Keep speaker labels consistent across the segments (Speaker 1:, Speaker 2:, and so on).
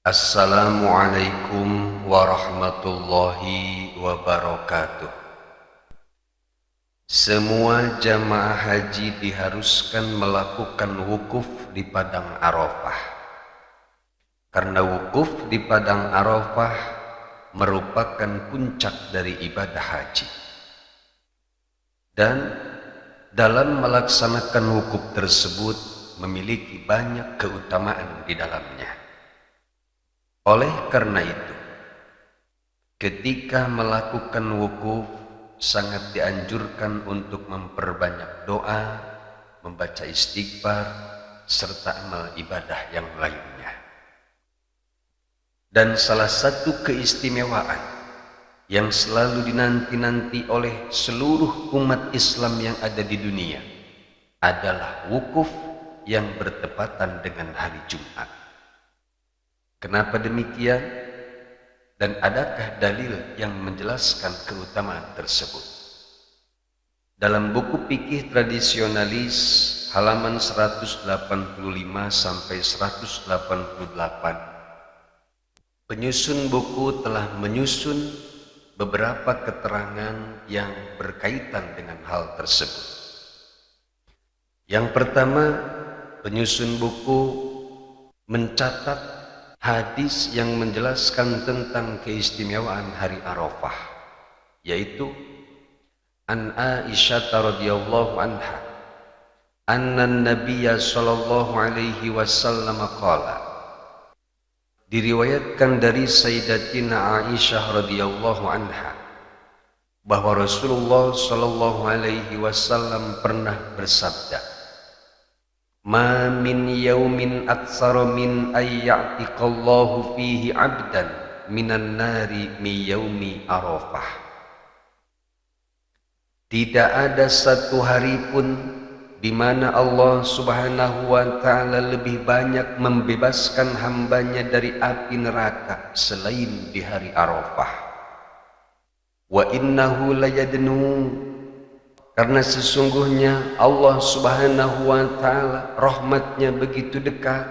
Speaker 1: Assalamualaikum warahmatullahi wabarakatuh. Semua jamaah haji diharuskan melakukan wukuf di Padang Arafah. Karena wukuf di Padang Arafah merupakan puncak dari ibadah haji. Dan dalam melaksanakan wukuf tersebut memiliki banyak keutamaan di dalamnya. Oleh karena itu, ketika melakukan wukuf sangat dianjurkan untuk memperbanyak doa, membaca istighfar, serta amal ibadah yang lainnya. Dan salah satu keistimewaan yang selalu dinanti-nanti oleh seluruh umat Islam yang ada di dunia adalah wukuf yang bertepatan dengan hari Jumat. Kenapa demikian? Dan adakah dalil yang menjelaskan keutamaan tersebut? Dalam buku fikih tradisionalis halaman 185 sampai 188, penyusun buku telah menyusun beberapa keterangan yang berkaitan dengan hal tersebut. Yang pertama, penyusun buku mencatat hadis yang menjelaskan tentang keistimewaan hari Arafah, yaitu an Aisyah radhiyallahu anha anna Nabiyya sallallahu alaihi wasallam qala, diriwayatkan dari Sayyidatina Aisyah radhiyallahu anha bahwa Rasulullah sallallahu alaihi wasallam pernah bersabda, ma min yaumin aktsara min ayyatiqallahu fihi 'abdan minan nari mi yaumi Arafah. Tidak ada satu hari pun di mana Allah Subhanahu wa taala lebih banyak membebaskan hambanya dari api neraka selain di hari Arafah. Wa innahu layadnu, karena sesungguhnya Allah Subhanahu wa taala rahmatnya begitu dekat.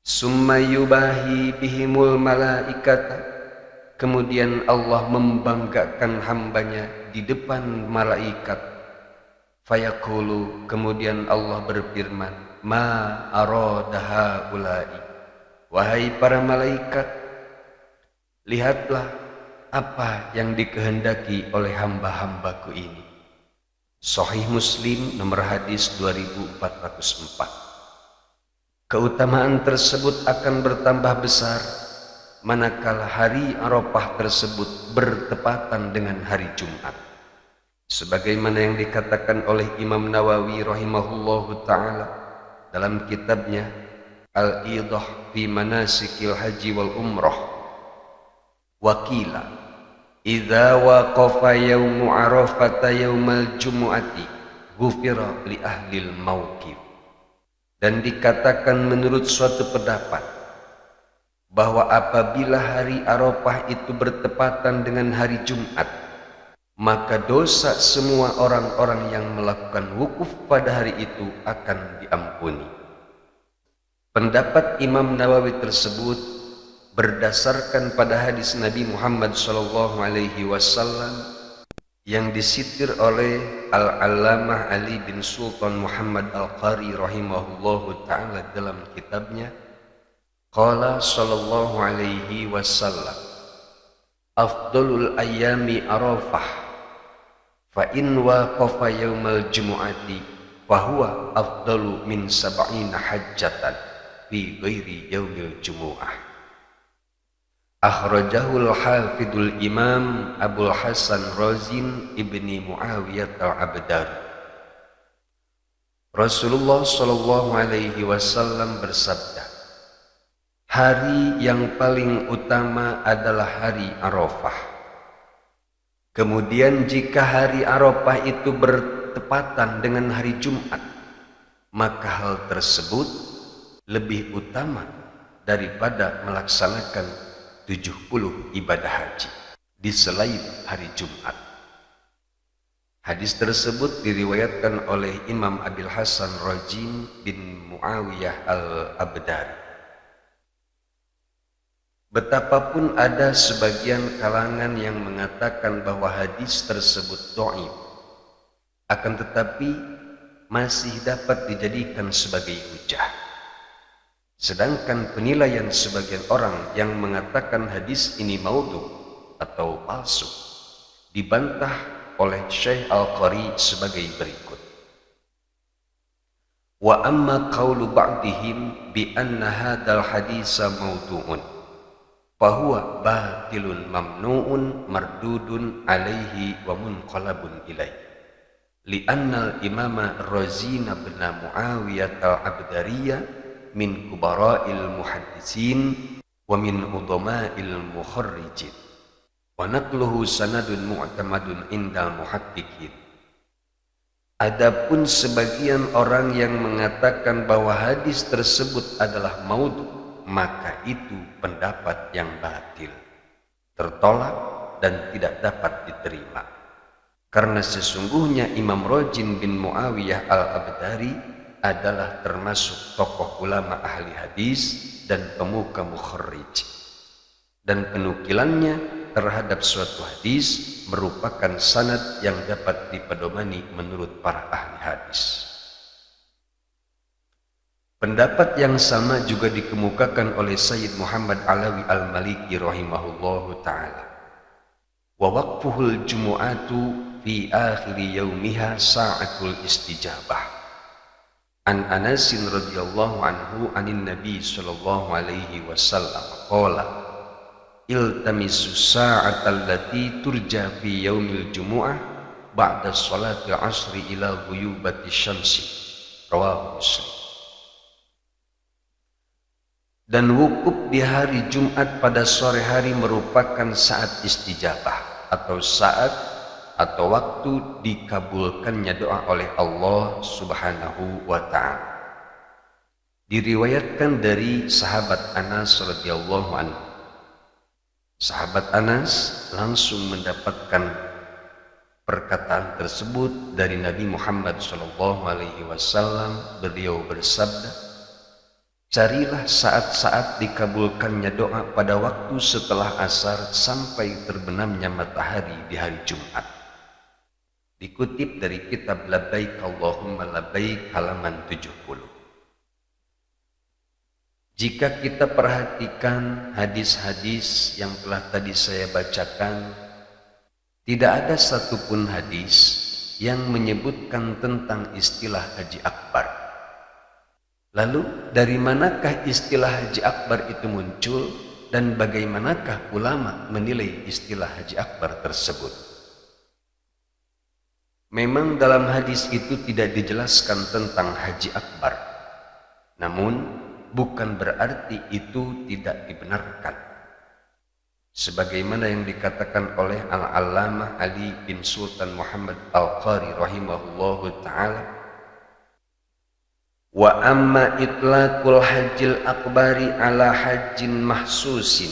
Speaker 1: Summa yubahi bihimul malaikata, kemudian Allah membanggakan hambanya di depan malaikat. Fayaqulu, kemudian Allah berfirman, ma aradaha ulai, wahai para malaikat, lihatlah apa yang dikehendaki oleh hamba-hambaku ini. Sahih Muslim nomor hadis 2404. Keutamaan tersebut akan bertambah besar manakala hari Arafah tersebut bertepatan dengan hari Jumat. Sebagaimana yang dikatakan oleh Imam Nawawi rahimahullahu ta'ala dalam kitabnya Al-Idah fi Manasikil Haji wal Umrah, wakila idza waqafa yaumu Arafata yaumal jumu'ati ghufira li ahlil mauqif. Dan dikatakan menurut suatu pendapat bahwa apabila hari Arafah itu bertepatan dengan hari Jumat, maka dosa semua orang-orang yang melakukan wukuf pada hari itu akan diampuni. Pendapat Imam Nawawi tersebut berdasarkan pada hadis Nabi Muhammad sallallahu alaihi wasallam yang disitir oleh Al-Allamah Ali bin Sultan Muhammad Al-Qari rahimahullahu ta'ala dalam kitabnya, qala sallallahu alaihi wasallam, afdalul ayyami Arafah, fa in waqafa yaumal jumu'ati fahuwa afdalu min sab'ina hajjatan fi ghairi yaumil jumu'ah. Akhrajahul hafidul imam Abul Hasan Razin ibni Muawiyah al-Abdari. Rasulullah sallallahu alaihi wasallam bersabda, hari yang paling utama adalah hari Arafah. Kemudian jika hari Arafah itu bertepatan dengan hari Jumat, maka hal tersebut lebih utama daripada melaksanakan 70 ibadah haji di selain hari Jumat. Hadis tersebut diriwayatkan oleh Imam Abil Hasan Razin bin Muawiyah al-Abdari. Betapapun ada sebagian kalangan yang mengatakan bahwa hadis tersebut dhaif, akan tetapi masih dapat dijadikan sebagai hujah. Sedangkan penilaian sebagian orang yang mengatakan hadis ini maudhu atau palsu dibantah oleh Syekh Al-Qari sebagai berikut. Wa amma qawlu ba'dihim bi anna hadzal hadisa maudhu'un fahuwa batilun mamnu'un mardudun alaihi wa munqalabun ilaihi li'anna al-imama Razina bin Muawiyah al-Abdariyah min kubara'il muhaddisin wa min udhama'il mukharrijin wa naqluhu sanadun mu'tamadun indal muhaddiqin. Adapun sebagian orang yang mengatakan bahwa hadis tersebut adalah maudhu, maka itu pendapat yang batil, tertolak dan tidak dapat diterima. Karena sesungguhnya Imam Razin bin Muawiyah al-Abdari adalah termasuk tokoh ulama ahli hadis dan pemuka mukharrij, dan penukilannya terhadap suatu hadis merupakan sanad yang dapat dipedomani menurut para ahli hadis. Pendapat yang sama juga dikemukakan oleh Sayyid Muhammad Alawi Al-Maliki rahimahullahu ta'ala. Wa waqfuhul jumu'atu fi akhiri yaumiha sa'atul istijabah. An Anasin radhiyallahu anhu anin Nabi sallallahu alaihi wasallam qala iltamisu sa'atal lati turja fi yaumil jumu'ah ba'da sholati asri ila ghuyubati syamsi. Rawahu Muslim. Dan wukuf di hari Jumat pada sore hari merupakan saat istijabah atau saat atau waktu dikabulkannya doa oleh Allah Subhanahu wa ta'ala. Diriwayatkan dari sahabat Anas radhiyallahu anhu. Sahabat Anas langsung mendapatkan perkataan tersebut dari Nabi Muhammad SAW. Beliau bersabda, carilah saat-saat dikabulkannya doa pada waktu setelah asar sampai terbenamnya matahari di hari Jumat. Dikutip dari kitab Labbaik Allahumma Labbaik halaman 70. Jika kita perhatikan hadis-hadis yang telah tadi saya bacakan, tidak ada satupun hadis yang menyebutkan tentang istilah Haji Akbar. Lalu dari manakah istilah Haji Akbar itu muncul dan bagaimanakah ulama menilai istilah Haji Akbar tersebut? Memang dalam hadis itu tidak dijelaskan tentang Haji Akbar. Namun bukan berarti itu tidak dibenarkan. Sebagaimana yang dikatakan oleh Al-Allamah Ali bin Sultan Muhammad Al-Qari rahimahullahu ta'ala, wa amma itlaqul hajjil akbari ala hajjin mahsusin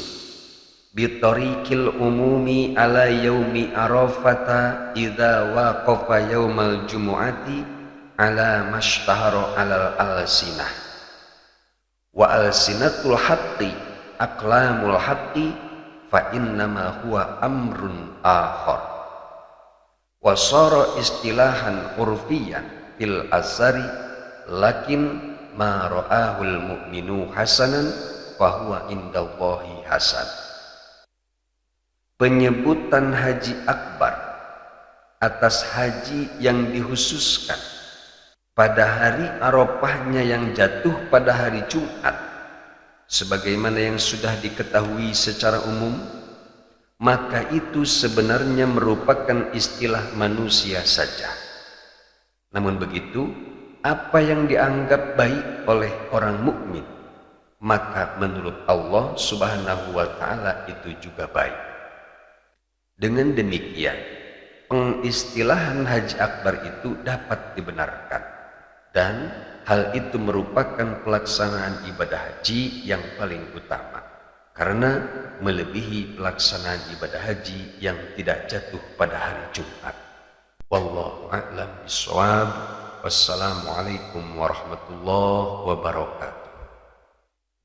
Speaker 1: bitariqil umumi ala yaumi arafata idza waqafa yaumal jumu'ati ala mashtahara alal alsinah wa alsinatul haqqi aqlamul haqqi fa innama huwa amrun akhar wa sara istilahan urfiyan fil azari lakin ma ra'ahul mu'minu hasanan fa huwa indallahi hasan. Penyebutan Haji Akbar atas haji yang dikhususkan pada hari Arafahnya yang jatuh pada hari Jumat, sebagaimana yang sudah diketahui secara umum, maka itu sebenarnya merupakan istilah manusia saja. Namun begitu, apa yang dianggap baik oleh orang mukmin, maka menurut Allah Subhanahu wa ta'ala itu juga baik. Dengan demikian, pengistilahan Haji Akbar itu dapat dibenarkan, dan hal itu merupakan pelaksanaan ibadah haji yang paling utama, karena melebihi pelaksanaan ibadah haji yang tidak jatuh pada hari Jumat. Wallahu a'lam bishawab. Wassalamualaikum warahmatullahi wabarakatuh.